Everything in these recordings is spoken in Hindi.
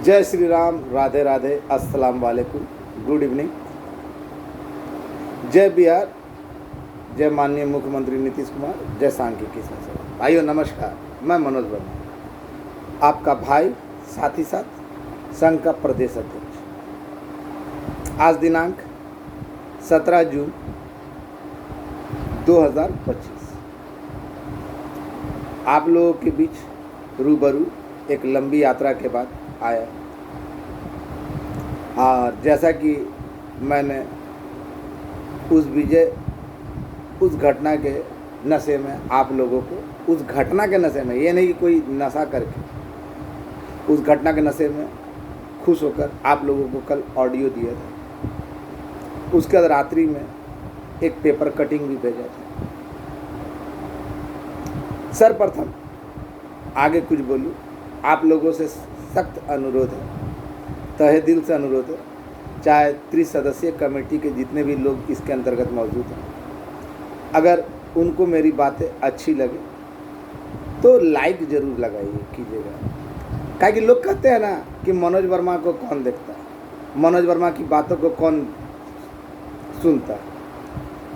जय श्री राम, राधे राधे, अस्सलाम वालेकुम, गुड इवनिंग। जय बिहार, जय माननीय मुख्यमंत्री नीतीश कुमार, जय सांख्यिकी संसद। भाइयों नमस्कार, मैं मनोज वर्मा, आपका भाई, साथ ही साथ संघ का प्रदेश अध्यक्ष। आज दिनांक 17 जून 2025 आप लोगों के बीच रूबरू एक लंबी यात्रा के बाद आया। और जैसा कि मैंने उस घटना के नशे में आप लोगों को, उस घटना के नशे में, ये नहीं कि कोई नशा करके, उस घटना के नशे में खुश होकर आप लोगों को कल ऑडियो दिया था। उसके बाद रात्रि में एक पेपर कटिंग भी भेजा था। सर्वप्रथम आगे कुछ बोलूँ, आप लोगों से सख्त अनुरोध है, तहे दिल से अनुरोध है, चाहे 30 सदस्यीय कमेटी के जितने भी लोग इसके अंतर्गत मौजूद हैं, अगर उनको मेरी बातें अच्छी लगे तो लाइक ज़रूर लगाइए, कीजिएगा। काहे कि लोग कहते हैं ना कि मनोज वर्मा को कौन देखता है, मनोज वर्मा की बातों को कौन सुनता है।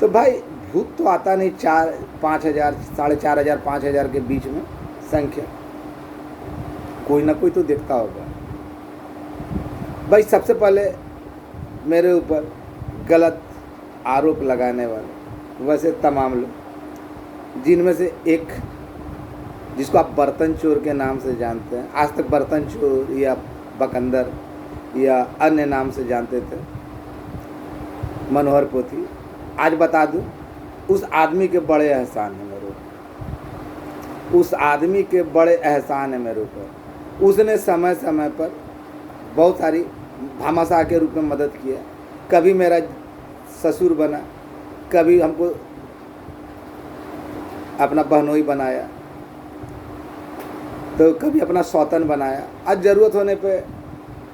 तो भाई भूत तो आता नहीं, 4-5 हज़ार, 4,500, 5,000 के बीच में संख्या, कोई ना कोई तो देखता होगा। भाई सबसे पहले मेरे ऊपर गलत आरोप लगाने वाले वैसे तमाम लोग, जिनमें से एक जिसको आप बर्तन चोर के नाम से जानते हैं, आज तक बर्तन चोर या बकंदर या अन्य नाम से जानते थे, मनोहर पोथी। आज बता दूं, उस आदमी के बड़े एहसान है मेरे ऊपर, उस आदमी के बड़े एहसान है मेरे ऊपर। उसने समय समय पर बहुत सारी भामाशाह के रूप में मदद किया। कभी मेरा ससुर बना, कभी हमको अपना बहनोई बनाया, तो कभी अपना सौतन बनाया। आज ज़रूरत होने पे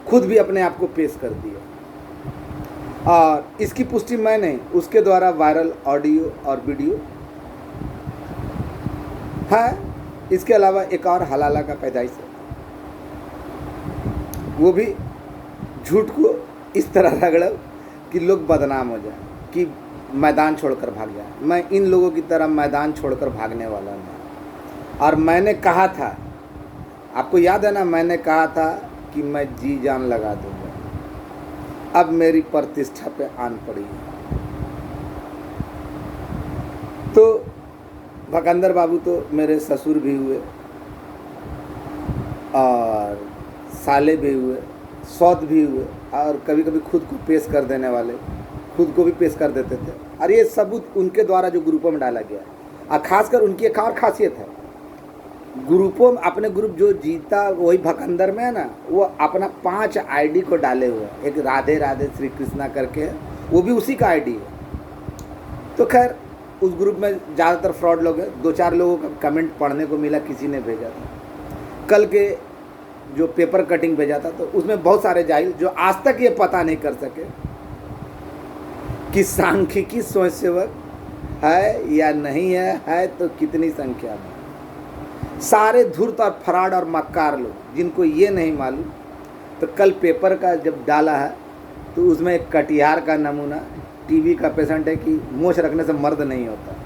खुद भी अपने आप को पेश कर दिया। और इसकी पुष्टि मैं नहीं, उसके द्वारा वायरल ऑडियो और वीडियो है। इसके अलावा एक और हलाला का पैदाइश है, वो भी झूठ को इस तरह रगड़ा कि लोग बदनाम हो जाए, कि मैदान छोड़कर भाग जाए। मैं इन लोगों की तरह मैदान छोड़कर भागने वाला नहीं। और मैंने कहा था, आपको याद है ना, मैंने कहा था कि मैं जी जान लगा दूंगा। अब मेरी प्रतिष्ठा पे आन पड़ी है। तो भकंदर बाबू तो मेरे ससुर भी हुए और साले भी हुए, सौत भी हुए, और कभी कभी खुद को पेश कर देने वाले खुद को भी पेश कर देते थे। और ये सबूत उनके द्वारा जो ग्रुपों में डाला गया, और ख़ासकर उनकी एक और खासियत है, ग्रुपों में अपने ग्रुप जो जीता वही भकंदर में है ना, वो अपना 5 आईडी को डाले हुए हैं। एक राधे राधे श्री कृष्णा करके है, वो भी उसी का आईडी है। तो खैर उस ग्रुप में ज़्यादातर फ्रॉड लोग हैं। 2-4 लोगों का कमेंट पढ़ने को मिला, किसी ने भेजा था कल के जो पेपर कटिंग भेजा था, तो उसमें बहुत सारे जाहिल जो आज तक ये पता नहीं कर सके कि सांख्यिकी स्वयंसेवक है या नहीं है तो कितनी संख्या में। सारे धूर्त और फराड और मक्कार लोग, जिनको ये नहीं मालूम। तो कल पेपर का जब डाला है तो उसमें एक कटिहार का नमूना, टीबी का पेशेंट है कि मोछ रखने से मर्द नहीं होता,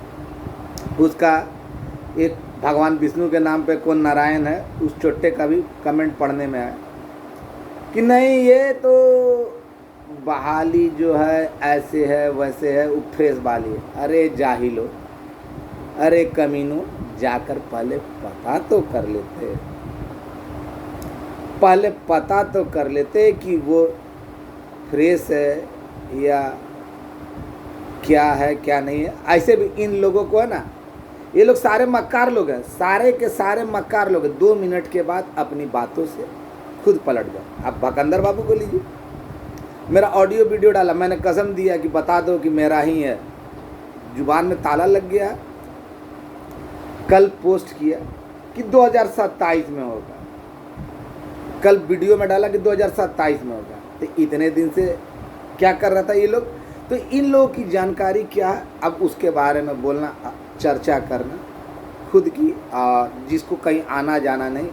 उसका एक भगवान विष्णु के नाम पे कौन नारायण है, उस चोट्टे का भी कमेंट पढ़ने में आया कि नहीं ये तो बहाली जो है ऐसे है वैसे है, वो फ्रेश बहाली है। अरे जाहिलो, अरे कमीनो, जाकर पहले पता तो कर लेते, पहले पता तो कर लेते कि वो फ्रेश है या क्या है क्या नहीं है। ऐसे भी इन लोगों को है ना, ये लोग सारे मक्कार लोग हैं, सारे के सारे मक्कार लोग हैं। 2 मिनट के बाद अपनी बातों से खुद पलट गए। आप भकंदर बाबू को लीजिए, मेरा ऑडियो वीडियो डाला, मैंने कसम दिया कि बता दो कि मेरा ही है, जुबान में ताला लग गया। कल पोस्ट किया कि 2027 में होगा, कल वीडियो में डाला कि 2027 में होगा। तो इतने दिन से क्या कर रहा था ये लोग? तो इन लोगों की जानकारी क्या है, अब उसके बारे में बोलना, चर्चा करना खुद की, जिसको कहीं आना जाना नहीं,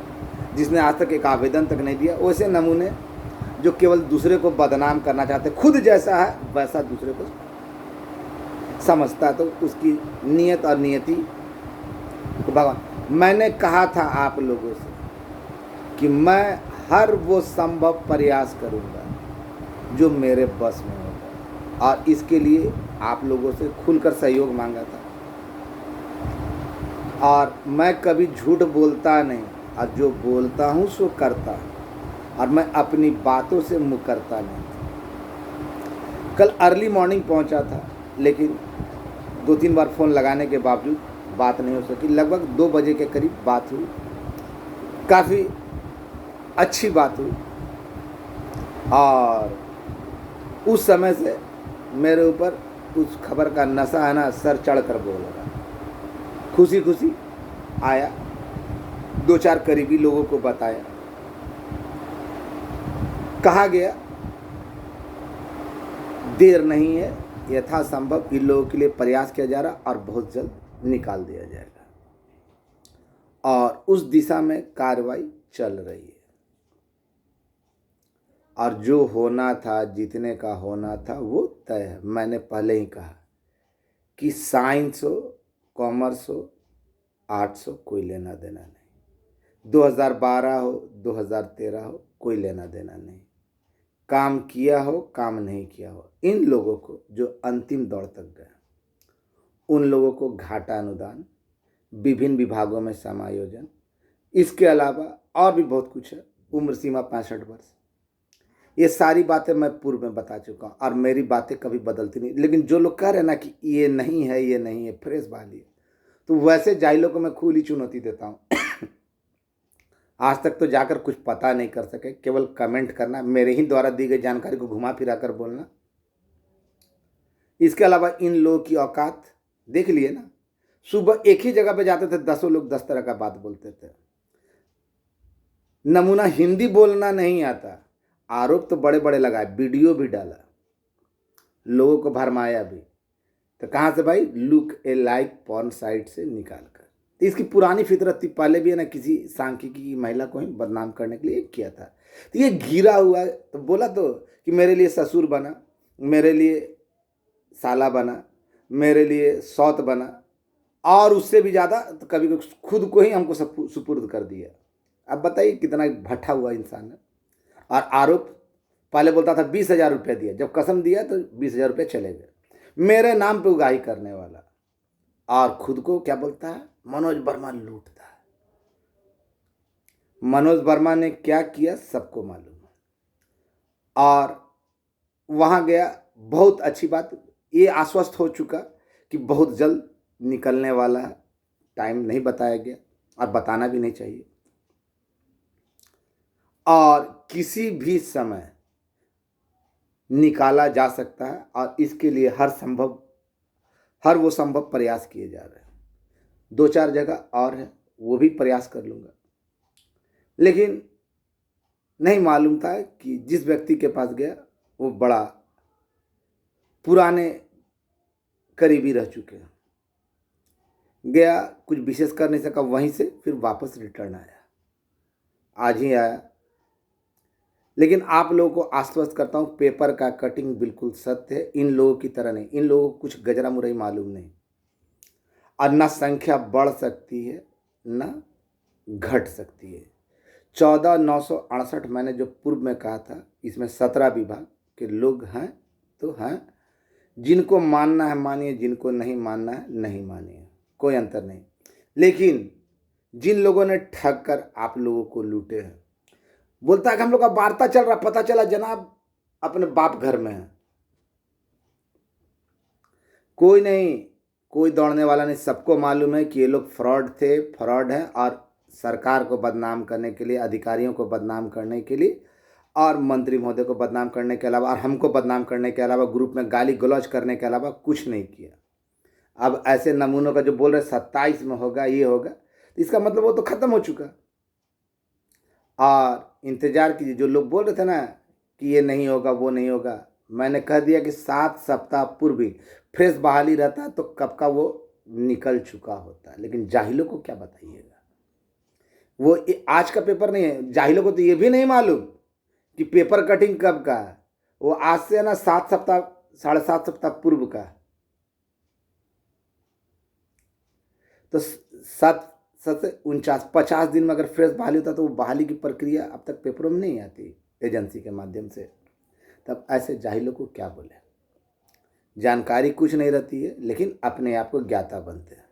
जिसने आज तक एक आवेदन तक नहीं दिया, वैसे नमूने जो केवल दूसरे को बदनाम करना चाहते, खुद जैसा है वैसा दूसरे को समझता है, तो उसकी नीयत और नियति तो भगवान। मैंने कहा था आप लोगों से कि मैं हर वो संभव प्रयास करूंगा जो मेरे बस में होगा, और इसके लिए आप लोगों से खुलकर सहयोग मांगा था। और मैं कभी झूठ बोलता नहीं, और जो बोलता हूँ सो करता हूँ, और मैं अपनी बातों से मुकरता नहीं। कल अर्ली मॉर्निंग पहुँचा था, लेकिन 2-3 बार फ़ोन लगाने के बावजूद बात नहीं हो सकी। लगभग 2 बजे के करीब बात हुई, काफ़ी अच्छी बात हुई, और उस समय से मेरे ऊपर उस खबर का नशा है ना, सर चढ़ कर बोल रहा। खुशी खुशी आया, 2-4 करीबी लोगों को बताया, कहा गया देर नहीं है, यथासंभव इन लोगों के लिए प्रयास किया जा रहा और बहुत जल्द निकाल दिया जाएगा, और उस दिशा में कार्रवाई चल रही है। और जो होना था, जितने का होना था वो तय है। मैंने पहले ही कहा कि साइंस हो, कॉमर्स हो, आर्ट्स हो, कोई लेना देना नहीं। 2012 हो, 2013 हो, कोई लेना देना नहीं। काम किया हो, काम नहीं किया हो, इन लोगों को जो अंतिम दौर तक गए, उन लोगों को घाटा अनुदान, विभिन्न विभागों में समायोजन, इसके अलावा और भी बहुत कुछ है। उम्र सीमा 65 वर्ष, ये सारी बातें मैं पूर्व में बता चुका हूँ, और मेरी बातें कभी बदलती नहीं। लेकिन जो लोग कह रहे हैं ना कि ये नहीं है, ये नहीं है, फ्रेश बहाली है, तो वैसे जाहिलों को मैं खुली चुनौती देता हूँ। आज तक तो जाकर कुछ पता नहीं कर सके, केवल कमेंट करना, मेरे ही द्वारा दी गई जानकारी को घुमा फिरा कर बोलना। इसके अलावा इन लोगों की औकात देख लिए ना। सुबह एक ही जगह पे जाते थे, 10 लोग 10 तरह का बात बोलते थे। नमूना हिंदी बोलना नहीं आता, आरोप तो बड़े बड़े लगाए, वीडियो भी डाला, लोगों को भरमाया भी। तो कहाँ से भाई? लुक ए लाइक पॉर्न साइट से निकाल कर। तो इसकी पुरानी फितरत थी, पहले भी है ना, किसी सांख्यिकी की महिला को ही बदनाम करने के लिए किया था। तो ये घिरा हुआ है, तो बोला तो कि मेरे लिए ससुर बना, मेरे लिए साला बना, मेरे लिए सौत बना, और उससे भी ज़्यादा तो कभी खुद को ही हमको सुपुर्द कर दिया। अब बताइए कितना भट्ठा हुआ इंसान है। और आरोप पहले बोलता था 20,000 रुपये दिया, जब कसम दिया तो 20,000 रुपये चले गए, मेरे नाम पे उगाही करने वाला। और खुद को क्या बोलता है? मनोज वर्मा लूटता है। मनोज वर्मा ने क्या किया सबको मालूम है। और वहाँ गया, बहुत अच्छी बात, ये आश्वस्त हो चुका कि बहुत जल्द निकलने वाला है। टाइम नहीं बताया गया, और बताना भी नहीं चाहिए। और किसी भी समय निकाला जा सकता है, और इसके लिए हर वो संभव प्रयास किए जा रहे हैं। 2-4 जगह और है, वो भी प्रयास कर लूँगा। लेकिन नहीं मालूम था कि जिस व्यक्ति के पास गया वो बड़ा पुराने करीबी रह चुके हैं। गया, कुछ विशेष कर नहीं सका, वहीं से फिर वापस रिटर्न आया, आज ही आया। लेकिन आप लोगों को आश्वस्त करता हूँ, पेपर का कटिंग बिल्कुल सत्य है। इन लोगों की तरह नहीं, इन लोगों को कुछ गजरा मुरई मालूम नहीं, और ना संख्या बढ़ सकती है ना घट सकती है। 14,968 मैंने जो पूर्व में कहा था, इसमें 17 विभाग के लोग हैं तो हैं। जिनको मानना है मानिए, जिनको नहीं मानना है नहीं मानिए, कोई अंतर नहीं। लेकिन जिन लोगों ने ठग कर आप लोगों को लूटे हैं, बोलता है कि हम लोग का वार्ता चल रहा, पता चला जनाब अपने बाप घर में है। कोई नहीं, कोई दौड़ने वाला नहीं। सबको मालूम है कि ये लोग फ्रॉड थे, फ्रॉड हैं, और सरकार को बदनाम करने के लिए, अधिकारियों को बदनाम करने के लिए, और मंत्री महोदय को बदनाम करने के अलावा, और हमको बदनाम करने के अलावा, ग्रुप में गाली गलौज करने के अलावा कुछ नहीं किया। अब ऐसे नमूनों का जो बोल रहे 27 में होगा, ये होगा, तो इसका मतलब वो तो ख़त्म हो चुका। और इंतज़ार कीजिए। जो लोग बोल रहे थे ना कि ये नहीं होगा, वो नहीं होगा, मैंने कह दिया कि 7 सप्ताह पूर्व भी फ्रेश बहाली रहता तो कब का वो निकल चुका होता। लेकिन जाहिलों को क्या बताइएगा। वो आज का पेपर नहीं है। जाहिलों को तो ये भी नहीं मालूम कि पेपर कटिंग कब का है। वो आज से है ना 7 सप्ताह 7.5 सप्ताह पूर्व का। तो 7 7 49 50 दिन में अगर फ्रेश बहाली होता तो वो बहाली की प्रक्रिया अब तक पेपरों में नहीं आती एजेंसी के माध्यम से। तब ऐसे जाहिलों को क्या बोले। जानकारी कुछ नहीं रहती है लेकिन अपने आप को ज्ञाता बनते हैं।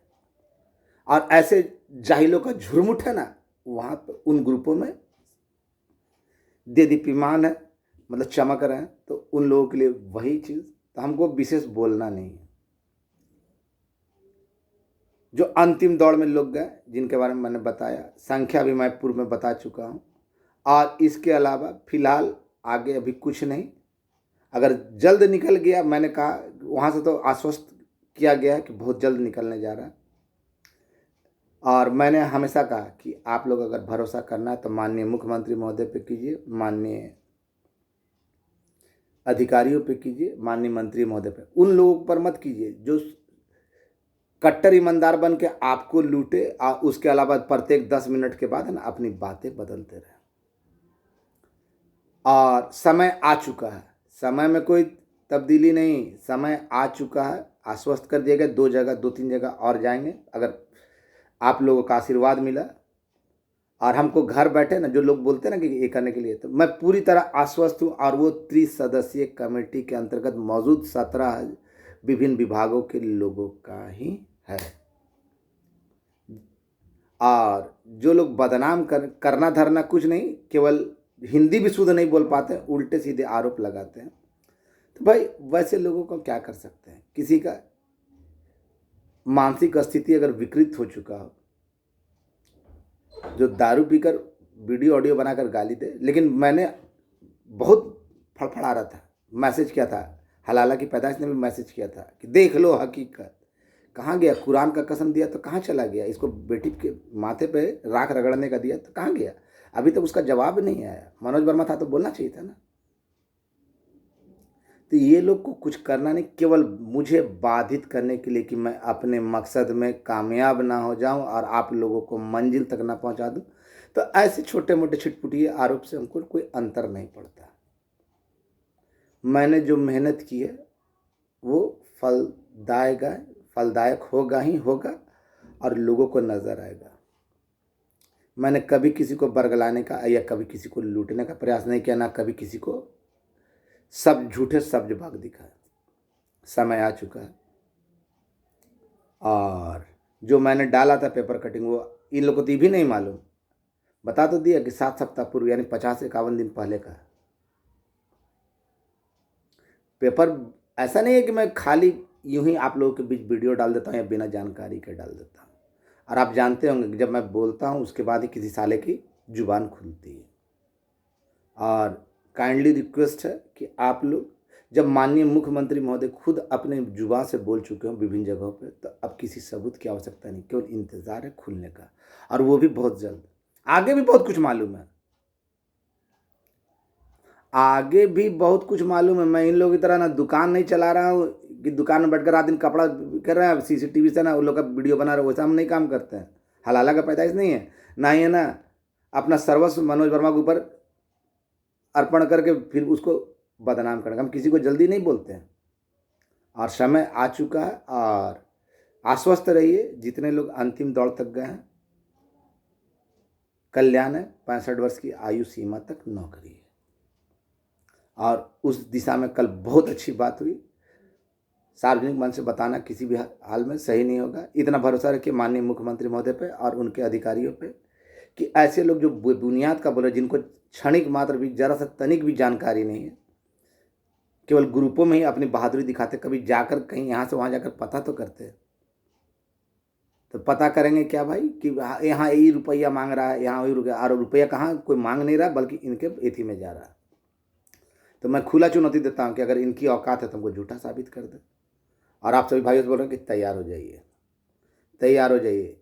और ऐसे जाहिलों का झुरमुट है ना, वहाँ पर उन ग्रुपों में देदीप्यमान है, मतलब चमक रहे हैं। तो उन लोगों के लिए वही चीज़, तो हमको विशेष बोलना नहीं है। जो अंतिम दौड़ में लोग गए जिनके बारे में मैंने बताया, संख्या भी मैं पूर्व में बता चुका हूँ। और इसके अलावा फिलहाल आगे अभी कुछ नहीं। अगर जल्द निकल गया, मैंने कहा वहाँ से तो आश्वस्त किया गया है कि बहुत जल्द निकलने जा रहा है। और मैंने हमेशा कहा कि आप लोग अगर भरोसा करना है तो माननीय मुख्यमंत्री महोदय पे कीजिए, माननीय अधिकारियों पे कीजिए, माननीय मंत्री महोदय पे। उन लोगों पर मत कीजिए जो कट्टर ईमानदार बन के आपको लूटे और उसके अलावा प्रत्येक 10 मिनट के बाद है ना अपनी बातें बदलते रहे। और समय आ चुका है, समय में कोई तब्दीली नहीं, समय आ चुका है। आश्वस्त कर दिया गया, 2 जगह 2-3 जगह और जाएंगे अगर आप लोगों का आशीर्वाद मिला। और हमको घर बैठे ना, जो लोग बोलते हैं ना कि ये करने के लिए, तो मैं पूरी तरह आश्वस्त हूँ। और वो 30 सदस्यीय कमेटी के अंतर्गत मौजूद 17 विभिन्न विभागों के लोगों का ही है। और जो लोग बदनाम करना धरना कुछ नहीं, केवल हिंदी भी शुद्ध नहीं बोल पाते, उल्टे सीधे आरोप लगाते हैं। तो भाई वैसे लोगों को क्या कर सकते हैं। किसी का मानसिक स्थिति अगर विकृत हो चुका हो, जो दारू पीकर वीडियो ऑडियो बनाकर गाली दे। लेकिन मैंने बहुत फड़फड़ा रहा था, मैसेज किया था, हलाला की पैदाइश ने भी मैसेज किया था कि देख लो हकीकत। कहाँ गया? कुरान का कसम दिया तो कहाँ चला गया? इसको बेटी के माथे पे राख रगड़ने का दिया तो कहाँ गया? अभी तक उसका जवाब नहीं आया। मनोज वर्मा था तो बोलना चाहिए था ना। तो ये लोग को कुछ करना नहीं, केवल मुझे बाधित करने के लिए कि मैं अपने मकसद में कामयाब ना हो जाऊं और आप लोगों को मंजिल तक ना पहुंचा दूं। तो ऐसे छोटे मोटे छिटपुटिए आरोप से हमको कोई अंतर नहीं पड़ता। मैंने जो मेहनत की है वो फलदायक होगा ही होगा और लोगों को नज़र आएगा। मैंने कभी किसी को बरगलाने का या कभी किसी को लूटने का प्रयास नहीं किया, ना कभी किसी को सब झूठे शब्द भाग दिखाए। समय आ चुका है। और जो मैंने डाला था पेपर कटिंग, वो इन लोगों को तो भी नहीं मालूम। बता तो दिया कि 7 सप्ताह पूर्व यानी 50-51 दिन पहले का पेपर। ऐसा नहीं है कि मैं खाली यूं ही आप लोगों के बीच वीडियो डाल देता हूँ या बिना जानकारी के डाल देता हूँ। और आप जानते होंगे कि जब मैं बोलता हूँ उसके बाद ही किसी साले की जुबान खुलती है। और काइंडली रिक्वेस्ट है कि आप लोग, जब माननीय मुख्यमंत्री महोदय खुद अपने जुबान से बोल चुके हैं विभिन्न जगहों पे, तो अब किसी सबूत की आवश्यकता नहीं, केवल इंतज़ार है खुलने का। और वो भी बहुत जल्द। आगे भी बहुत कुछ मालूम है, आगे भी बहुत कुछ मालूम है। मैं इन लोगों की तरह ना दुकान नहीं चला रहा हूँ कि दुकान में बैठकर रात दिन कपड़ा कर रहे हैं, सीसीटीवी से ना उन लोग का वीडियो बना रहे हैं। वैसा हम नहीं काम करते हैं। हलाला का पैदाइश नहीं है, ना ही है ना अपना सर्वस्व मनोज वर्मा के ऊपर अर्पण करके फिर उसको बदनाम करने का। हम किसी को जल्दी नहीं बोलते हैं। और समय आ चुका है। और आश्वस्त रहिए जितने लोग अंतिम दौर तक गए हैं, कल्याण है। 65 वर्ष की आयु सीमा तक नौकरी है। और उस दिशा में कल बहुत अच्छी बात हुई। सार्वजनिक मंच से बताना किसी भी हाल में सही नहीं होगा। इतना भरोसा रखिए माननीय मुख्यमंत्री महोदय पे और उनके अधिकारियों पे कि ऐसे लोग जो बुनियाद का बोले, जिनको क्षणिक मात्र भी जरा सा तनिक भी जानकारी नहीं है, केवल ग्रुपों में ही अपनी बहादुरी दिखाते, कभी जाकर कहीं यहाँ से वहाँ जाकर पता तो करते। तो पता करेंगे क्या भाई कि यहाँ यही रुपया मांग रहा है, यहाँ वही रुपया। और रुपया कहाँ कोई मांग नहीं रहा, बल्कि इनके एथी में जा रहा है। तो मैं खुला चुनौती देता हूँ कि अगर इनकी औकात है तो हमको झूठा साबित कर दे। और आप सभी भाइयों से बोल रहे हैं कि तैयार हो जाइए, तैयार हो जाइए,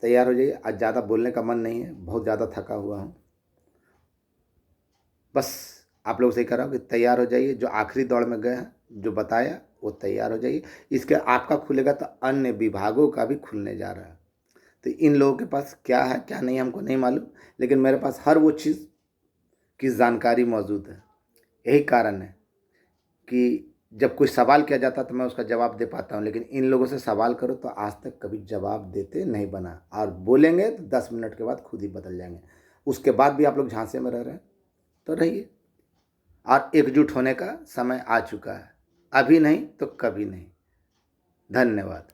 तैयार हो जाइए। आज ज़्यादा बोलने का मन नहीं है, बहुत ज़्यादा थका हुआ हूँ। बस आप लोग से ही कर रहा हूँ कि तैयार हो जाइए। जो आखिरी दौड़ में गए हैं, जो बताया वो तैयार हो जाइए। इसके आपका खुलेगा तो अन्य विभागों का भी खुलने जा रहा है। तो इन लोगों के पास क्या है क्या नहीं हमको नहीं मालूम, लेकिन मेरे पास हर वो चीज़ की जानकारी मौजूद है। यही कारण है कि जब कोई सवाल किया जाता है तो मैं उसका जवाब दे पाता हूँ, लेकिन इन लोगों से सवाल करो तो आज तक कभी जवाब देते नहीं बना, और बोलेंगे तो 10 मिनट के बाद खुद ही बदल जाएंगे। उसके बाद भी आप लोग झांसे में रह रहे हैं तो रहिए, और एकजुट होने का समय आ चुका है, अभी नहीं तो कभी नहीं। धन्यवाद।